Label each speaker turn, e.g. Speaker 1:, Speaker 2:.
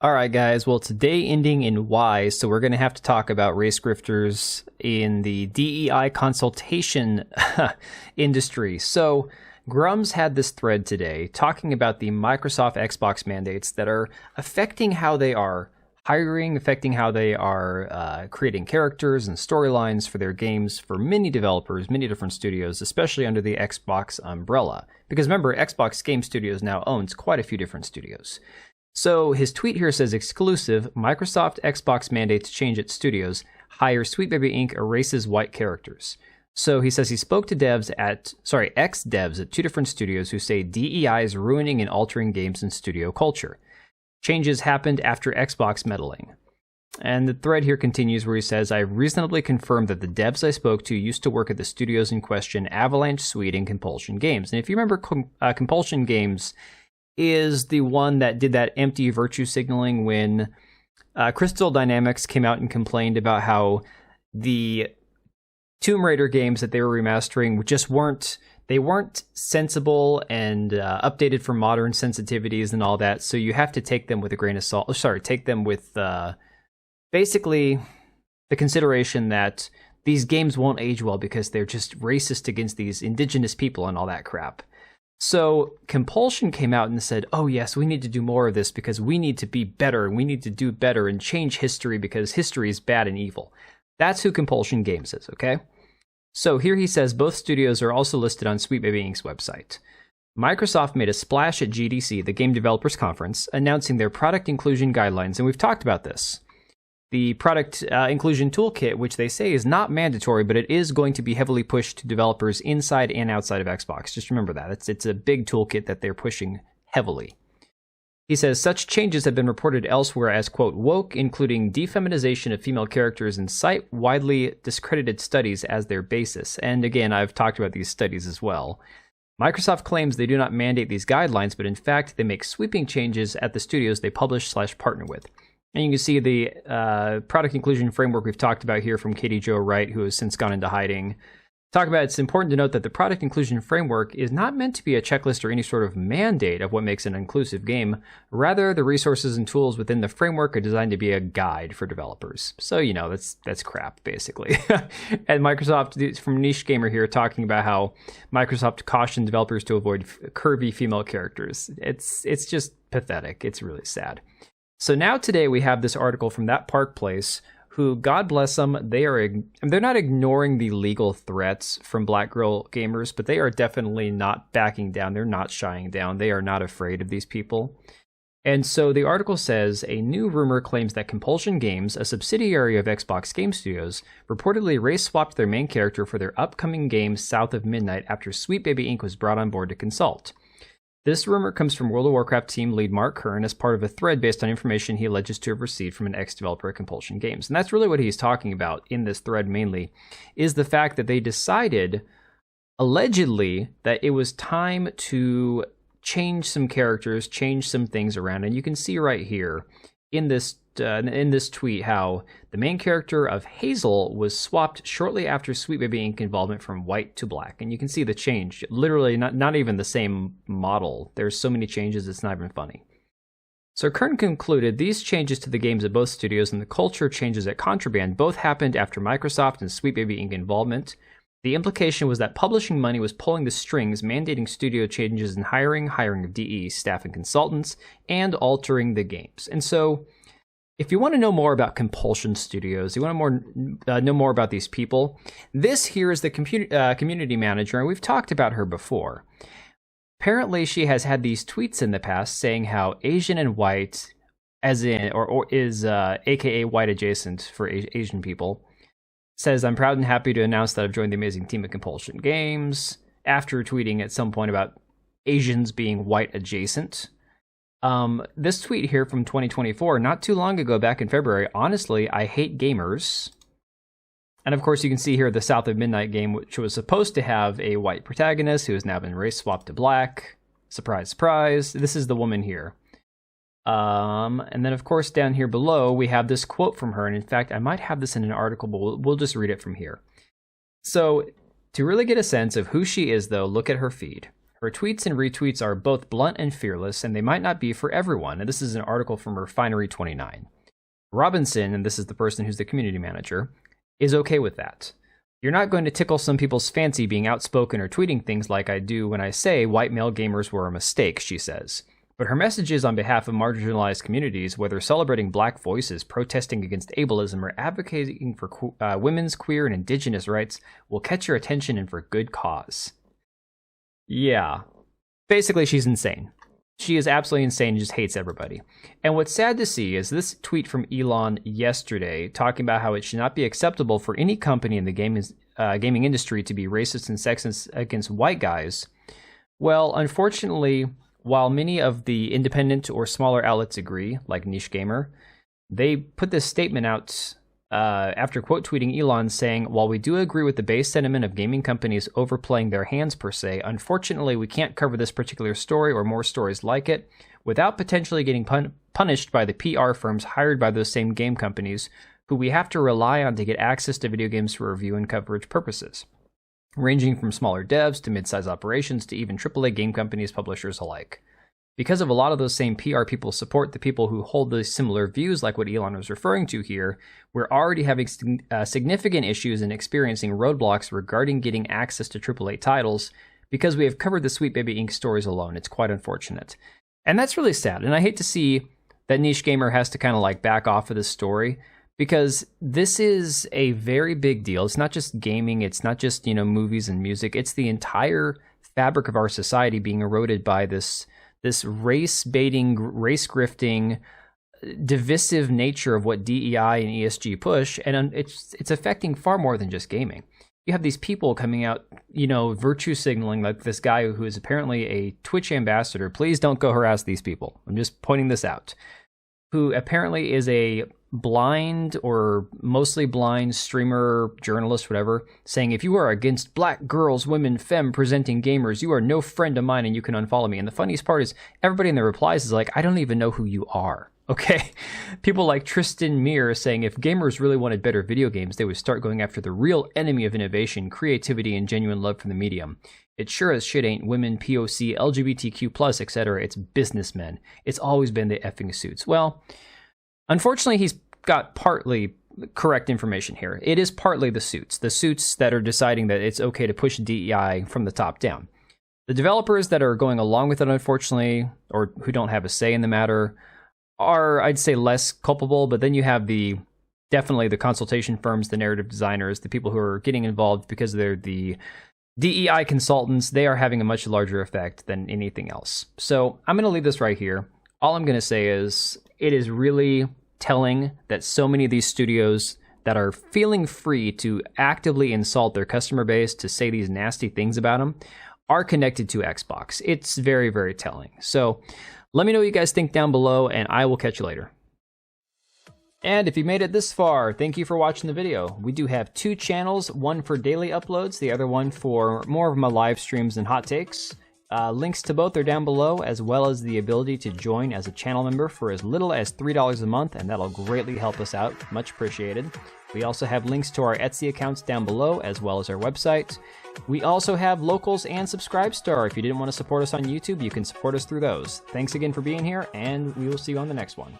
Speaker 1: Alright guys, well today ending in Y, so we're going to have to talk about race grifters in the DEI consultation industry. So Grums had this thread today talking about the Microsoft Xbox mandates that are affecting how they are hiring, affecting how they are creating characters and storylines for their games for many developers, many different studios, especially under the Xbox umbrella. Because remember, Xbox Game Studios now owns quite a few different studios. So his tweet here says, exclusive, Microsoft Xbox mandates change at studios, hire Sweet Baby Inc. erases white characters. So he says he spoke to ex-devs at two different studios who say DEI is ruining and altering games and studio culture. Changes happened after Xbox meddling. And the thread here continues where he says, I reasonably confirmed that the devs I spoke to used to work at the studios in question, Avalanche, Sweet, and Compulsion Games. And if you remember, Compulsion Games is the one that did that empty virtue signaling when Crystal Dynamics came out and complained about how the Tomb Raider games that they were remastering just weren't sensible and updated for modern sensitivities and all that. So you have to take them with a grain of salt. Take them with basically the consideration that these games won't age well because they're just racist against these indigenous people and all that crap. So Compulsion came out and said, oh yes, we need to do more of this because we need to be better and we need to do better and change history because history is bad and evil. That's who Compulsion Games is, okay? So here he says both studios are also listed on Sweet Baby Inc.'s website. Microsoft made a splash at GDC, the Game Developers Conference, announcing their product inclusion guidelines, and we've talked about this. The product inclusion toolkit, which they say is not mandatory, but it is going to be heavily pushed to developers inside and outside of Xbox. Just remember that. It's a big toolkit that they're pushing heavily. He says, such changes have been reported elsewhere as, quote, woke, including defeminization of female characters and cite widely discredited studies as their basis. And again, I've talked about these studies as well. Microsoft claims they do not mandate these guidelines, but in fact, they make sweeping changes at the studios they publish/partner with. And you can see the product inclusion framework we've talked about here from Katie Jo Wright, who has since gone into hiding. Talk about it's important to note that the product inclusion framework is not meant to be a checklist or any sort of mandate of what makes an inclusive game. Rather, the resources and tools within the framework are designed to be a guide for developers. So, you know, that's crap, basically. And Microsoft, from Niche Gamer here, talking about how Microsoft cautioned developers to avoid curvy female characters. It's just pathetic. It's really sad. So now today we have this article from That Park Place, who, God bless them, they're not ignoring the legal threats from Black Girl Gamers, but they are definitely not backing down. They're not shying down. They are not afraid of these people. And so the article says, a new rumor claims that Compulsion Games, a subsidiary of Xbox Game Studios, reportedly race-swapped their main character for their upcoming game South of Midnight after Sweet Baby Inc. was brought on board to consult. This rumor comes from World of Warcraft team lead Mark Kern as part of a thread based on information he alleges to have received from an ex-developer at Compulsion Games. And that's really what he's talking about in this thread mainly, is the fact that they decided, allegedly, that it was time to change some characters, change some things around. And you can see right here in this tweet how the main character of Hazel was swapped shortly after Sweet Baby Inc. involvement from white to black. And you can see the change, literally not even the same model. There's so many changes, it's not even funny. So Kern concluded these changes to the games at both studios and the culture changes at Contraband both happened after Microsoft and Sweet Baby Inc. involvement. The implication was that publishing money was pulling the strings, mandating studio changes in hiring of DE staff and consultants, and altering the games. And so if you want to know more about Compulsion Studios, you want to know more about these people, this here is the community manager, and we've talked about her before. Apparently, she has had these tweets in the past saying how Asian and white, as in, or is AKA white adjacent for Asian people, says, I'm proud and happy to announce that I've joined the amazing team at Compulsion Games, after tweeting at some point about Asians being white adjacent. This tweet here from 2024, not too long ago, back in February, honestly, I hate gamers. And of course, you can see here the South of Midnight game, which was supposed to have a white protagonist who has now been race swapped to black. Surprise, surprise. This is the woman here. And then, of course, down here below, we have this quote from her. And in fact, I might have this in an article, but we'll just read it from here. So to really get a sense of who she is, though, look at her feed. Her tweets and retweets are both blunt and fearless, and they might not be for everyone. And this is an article from Refinery29. Robinson, and this is the person who's the community manager, is okay with that. You're not going to tickle some people's fancy being outspoken or tweeting things like I do when I say white male gamers were a mistake, she says. But her messages on behalf of marginalized communities, whether celebrating black voices, protesting against ableism, or advocating for women's, queer, and indigenous rights, will catch your attention and for good cause. Yeah. Basically, she's insane. She is absolutely insane and just hates everybody. And what's sad to see is this tweet from Elon yesterday talking about how it should not be acceptable for any company in the gaming industry to be racist and sexist against white guys. Well, unfortunately, while many of the independent or smaller outlets agree, like Niche Gamer, they put this statement out after quote tweeting Elon saying, while we do agree with the base sentiment of gaming companies overplaying their hands per se, unfortunately we can't cover this particular story or more stories like it without potentially getting punished by the PR firms hired by those same game companies who we have to rely on to get access to video games for review and coverage purposes, ranging from smaller devs to mid-size operations to even AAA game companies, publishers alike. Because of a lot of those same PR people support the people who hold those similar views like what Elon was referring to here, we're already having significant issues and experiencing roadblocks regarding getting access to AAA titles because we have covered the Sweet Baby Inc. stories alone. It's quite unfortunate. And that's really sad. And I hate to see that Niche Gamer has to kind of like back off of this story because this is a very big deal. It's not just gaming. It's not just, movies and music. It's the entire fabric of our society being eroded by this race-baiting, race-grifting, divisive nature of what DEI and ESG push, and it's affecting far more than just gaming. You have these people coming out, virtue signaling, like this guy who is apparently a Twitch ambassador. Please don't go harass these people. I'm just pointing this out. Who apparently is a blind or mostly blind streamer, journalist, whatever, saying if you are against black girls, women, femme presenting gamers, you are no friend of mine and you can unfollow me. And the funniest part is everybody in the replies is like, I don't even know who you are. Okay. People like Tristan Meir saying if gamers really wanted better video games, they would start going after the real enemy of innovation, creativity, and genuine love for the medium. It sure as shit ain't women, POC, LGBTQ+, etc. It's businessmen. It's always been the effing suits. Well, unfortunately, he's got partly correct information here. It is partly the suits that are deciding that it's okay to push DEI from the top down. The developers that are going along with it, unfortunately, or who don't have a say in the matter, are, I'd say, less culpable. But then you have definitely the consultation firms, the narrative designers, the people who are getting involved because they're the DEI consultants. They are having a much larger effect than anything else. So I'm going to leave this right here. All I'm going to say is it is really telling that so many of these studios that are feeling free to actively insult their customer base, to say these nasty things about them, are connected to Xbox. It's very, very telling. So let me know what you guys think down below, and I will catch you later. And if you made it this far, thank you for watching the video. We do have 2 channels, one for daily uploads, the other one for more of my live streams and hot takes. Links to both are down below, as well as the ability to join as a channel member for as little as $3 a month, and that'll greatly help us out. Much appreciated. We also have links to our Etsy accounts down below, as well as our website. We also have Locals and Subscribestar. If you didn't want to support us on YouTube, you can support us through those. Thanks again for being here, and we will see you on the next one.